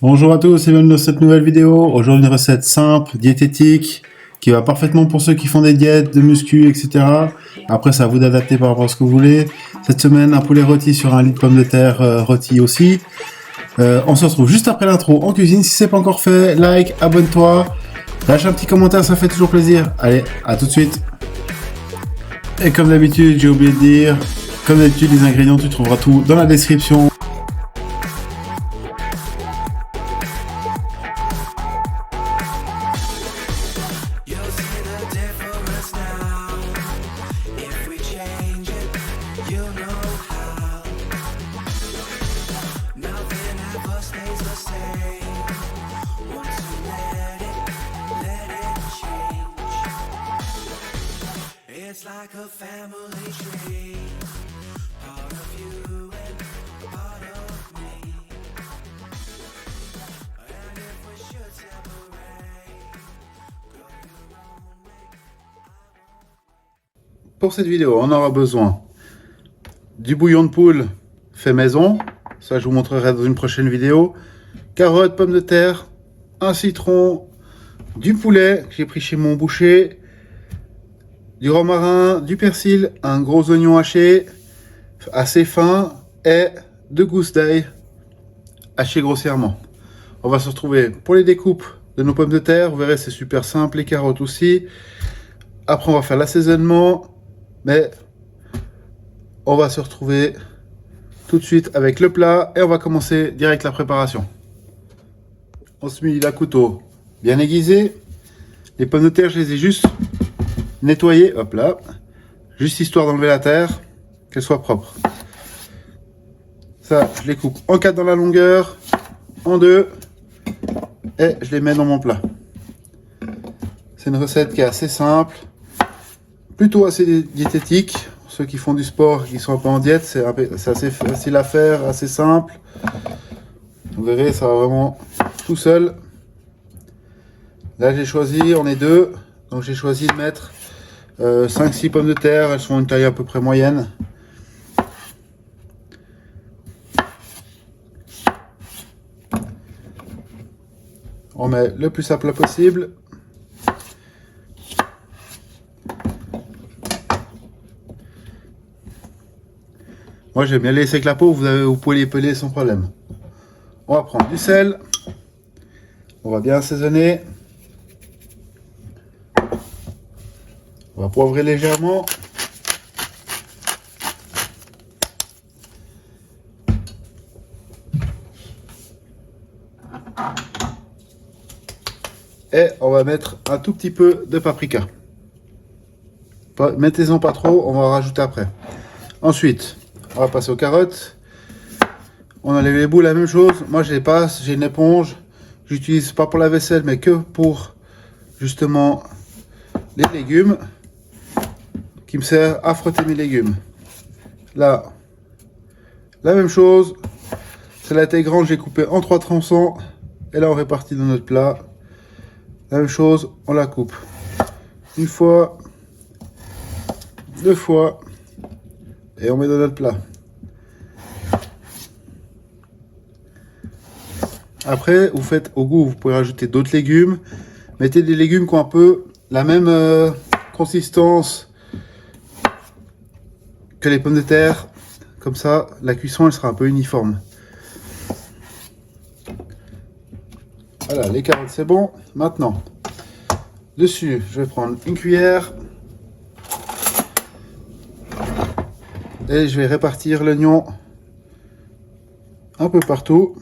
Bonjour à tous et bienvenue dans cette nouvelle vidéo. Aujourd'hui une recette simple, diététique, qui va parfaitement pour ceux qui font des diètes, de muscu, etc. Après c'est à vous d'adapter par rapport à ce que vous voulez. Cette semaine un poulet rôti sur un lit de pommes de terre rôti aussi. On se retrouve juste après l'intro en cuisine. Si c'est pas encore fait, like, abonne-toi, lâche un petit commentaire, ça fait toujours plaisir. Allez, à tout de suite. Et comme d'habitude, j'ai oublié de dire, comme d'habitude les ingrédients tu trouveras tout dans la description. It's like a family tree, part of you and part of me. And if we should separate, go your own way. Pour cette vidéo, on aura besoin du bouillon de poule fait maison, ça je vous montrerai dans une prochaine vidéo, carottes, pommes de terre, un citron, du poulet que j'ai pris chez mon boucher, du romarin, du persil, un gros oignon haché assez fin et 2 gousses d'ail hachées grossièrement. On va se retrouver pour les découpes de nos pommes de terre. Vous verrez, c'est super simple, les carottes aussi. Après on va faire l'assaisonnement, mais on va se retrouver tout de suite avec le plat et on va commencer direct la préparation. On se met la couteau bien aiguisé. Les pommes de terre, je les ai juste nettoyer, hop là, juste histoire d'enlever la terre, qu'elle soit propre. Ça, je les coupe en 4 dans la longueur, en 2, et je les mets dans mon plat. C'est une recette qui est assez simple, plutôt assez diététique. Pour ceux qui font du sport, qui sont un peu en diète, c'est assez facile à faire, assez simple. Vous verrez, ça va vraiment tout seul. Là, j'ai choisi, on est 2, donc j'ai choisi de mettre 5-6 pommes de terre, elles sont une taille à peu près moyenne. On met le plus à plat possible. Moi j'aime bien les laisser avec la peau, vous pouvez les peler sans problème. On va prendre du sel. On va bien assaisonner. On va poivrer légèrement. Et on va mettre un tout petit peu de paprika. Mettez-en pas trop, on va en rajouter après. Ensuite, on va passer aux carottes. On enlève les bouts, la même chose. Moi, je les passe, j'ai une éponge. J'utilise pas pour la vaisselle, mais que pour justement les légumes. Qui me sert à frotter mes légumes. Là, la même chose. C'est la taille grande, j'ai coupé en 3 tronçons. Et là, on répartit dans notre plat. La même chose, on la coupe. Une fois, 2 fois. Et on met dans notre plat. Après, vous faites au goût. Vous pouvez rajouter d'autres légumes. Mettez des légumes qui ont un peu la même consistance que les pommes de terre, comme ça la cuisson elle sera un peu uniforme. Voilà, les carottes c'est bon. Maintenant, dessus je vais prendre une cuillère et je vais répartir l'oignon un peu partout.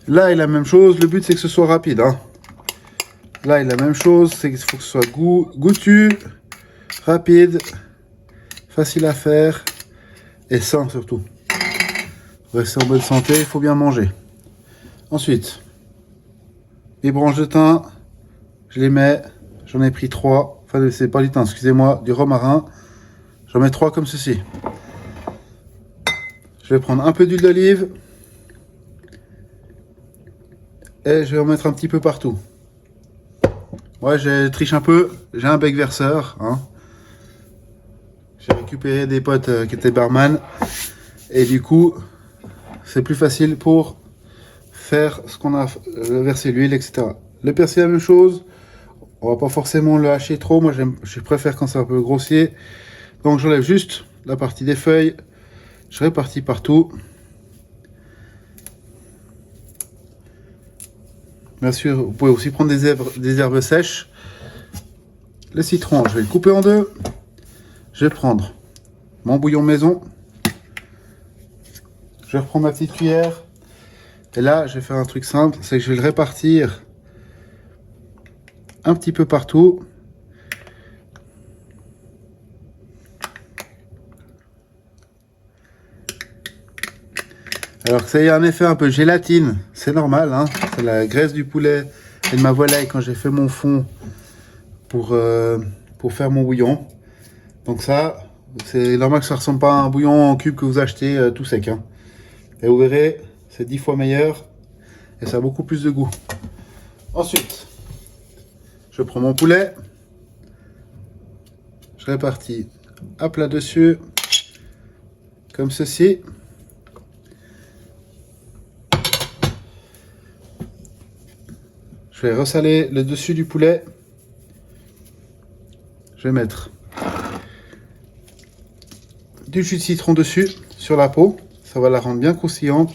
Là, il la même chose. Le but, c'est que ce soit rapide. Hein. Là, il la même chose. C'est qu'il faut que ce soit goûtu, rapide, facile à faire et sain surtout. Pour rester en bonne santé, il faut bien manger. Ensuite, les branches de thym, je les mets. J'en ai pris 3. Enfin, c'est pas du thym, excusez-moi, du romarin. J'en mets 3 comme ceci. Je vais prendre un peu d'huile d'olive. Et je vais en mettre un petit peu partout. Ouais, je triche un peu. J'ai un bec verseur. Hein. récupéré des potes qui étaient barman. Et du coup, c'est plus facile pour faire ce qu'on a versé l'huile, etc. Le persil, la même chose. On va pas forcément le hacher trop. Moi, je préfère quand c'est un peu grossier. Donc, j'enlève juste la partie des feuilles. Je répartis partout. Bien sûr, vous pouvez aussi prendre des herbes sèches. Le citron, je vais le couper en deux. Je vais prendre mon bouillon maison. Je vais reprendre ma petite cuillère. Et là, je vais faire un truc simple, c'est que je vais le répartir un petit peu partout. Alors que ça y a un effet un peu gélatine, c'est normal, hein, c'est la graisse du poulet et de ma volaille quand j'ai fait mon fond pour faire mon bouillon. Donc ça, c'est normal que ça ne ressemble pas à un bouillon en cube que vous achetez tout sec. Hein. Et vous verrez, c'est 10 fois meilleur et ça a beaucoup plus de goût. Ensuite, je prends mon poulet, je répartis à plat dessus, comme ceci. Je vais ressaler le dessus du poulet. Je vais mettre du jus de citron dessus, sur la peau. Ça va la rendre bien croustillante.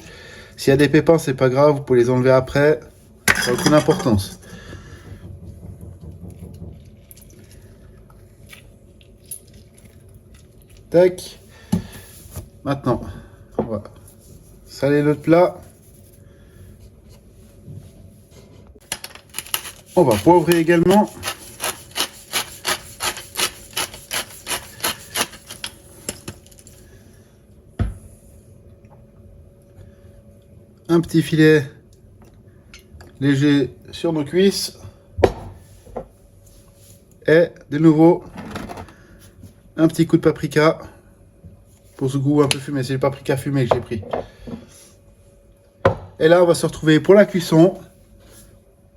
S'il y a des pépins, c'est pas grave, vous pouvez les enlever après. Ça n'a aucune importance. Tac. Maintenant, on va saler le plat. On va poivrer également. Un petit filet léger sur nos cuisses. Et de nouveau, un petit coup de paprika pour ce goût un peu fumé. C'est le paprika fumé que j'ai pris. Et là, on va se retrouver pour la cuisson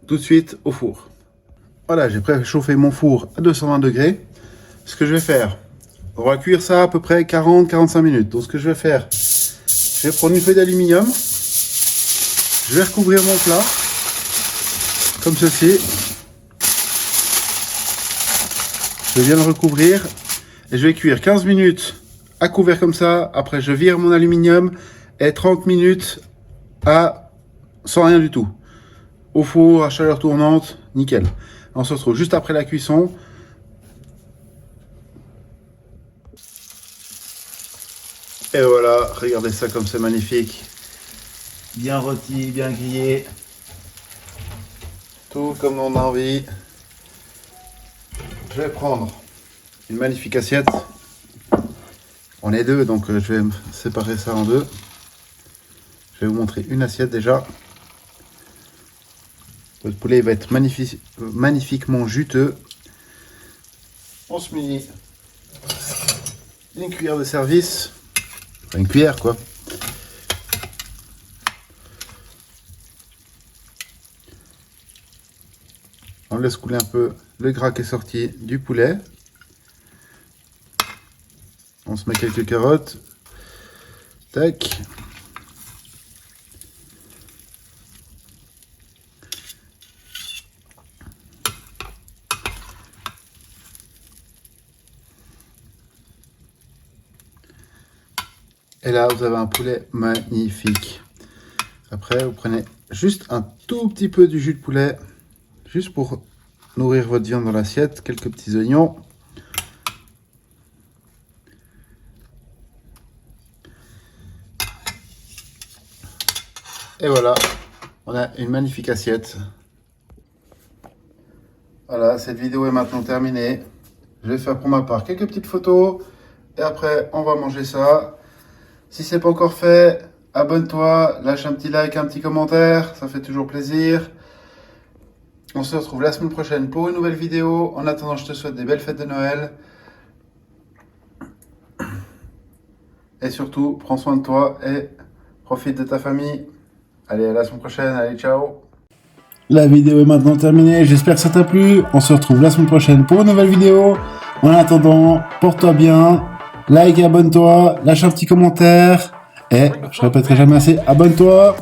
tout de suite au four. Voilà, j'ai préchauffé mon four à 220 degrés. Ce que je vais faire, on va cuire ça à peu près 40-45 minutes. Donc ce que je vais faire, je vais prendre une feuille d'aluminium. Je vais recouvrir mon plat, comme ceci. Je viens le recouvrir et je vais cuire 15 minutes à couvert comme ça. Après, je vire mon aluminium et 30 minutes sans rien du tout. Au four, à chaleur tournante, nickel. On se retrouve juste après la cuisson. Et voilà, regardez ça comme c'est magnifique. Bien rôti, bien grillé. Tout comme on a envie. Je vais prendre une magnifique assiette. On est deux, donc je vais séparer ça en deux. Je vais vous montrer une assiette déjà. Votre poulet va être magnifiquement juteux. On se met une cuillère de service. Enfin, une cuillère quoi. On laisse couler un peu le gras qui est sorti du poulet. On se met quelques carottes. Tac. Et là, vous avez un poulet magnifique. Après, vous prenez juste un tout petit peu du jus de poulet, juste pour nourrir votre viande dans l'assiette. Quelques petits oignons. Et voilà, on a une magnifique assiette. Voilà, cette vidéo est maintenant terminée. Je vais faire pour ma part quelques petites photos. Et après, on va manger ça. Si ce n'est pas encore fait, abonne-toi, lâche un petit like, un petit commentaire, ça fait toujours plaisir. On se retrouve la semaine prochaine pour une nouvelle vidéo. En attendant, je te souhaite des belles fêtes de Noël. Et surtout, prends soin de toi et profite de ta famille. Allez, à la semaine prochaine, allez, ciao. La vidéo est maintenant terminée, j'espère que ça t'a plu. On se retrouve la semaine prochaine pour une nouvelle vidéo. En attendant, porte-toi bien Like et abonne-toi, lâche un petit commentaire. Et, je répéterai jamais assez, abonne-toi.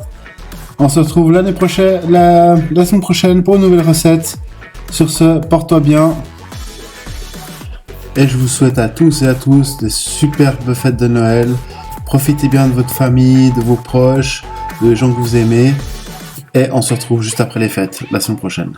On se retrouve l'année prochaine, la semaine prochaine pour une nouvelle recette. Sur ce, porte-toi bien. Et je vous souhaite à tous et à tous de superbes fêtes de Noël. Profitez bien de votre famille, de vos proches, des gens que vous aimez. Et on se retrouve juste après les fêtes, la semaine prochaine.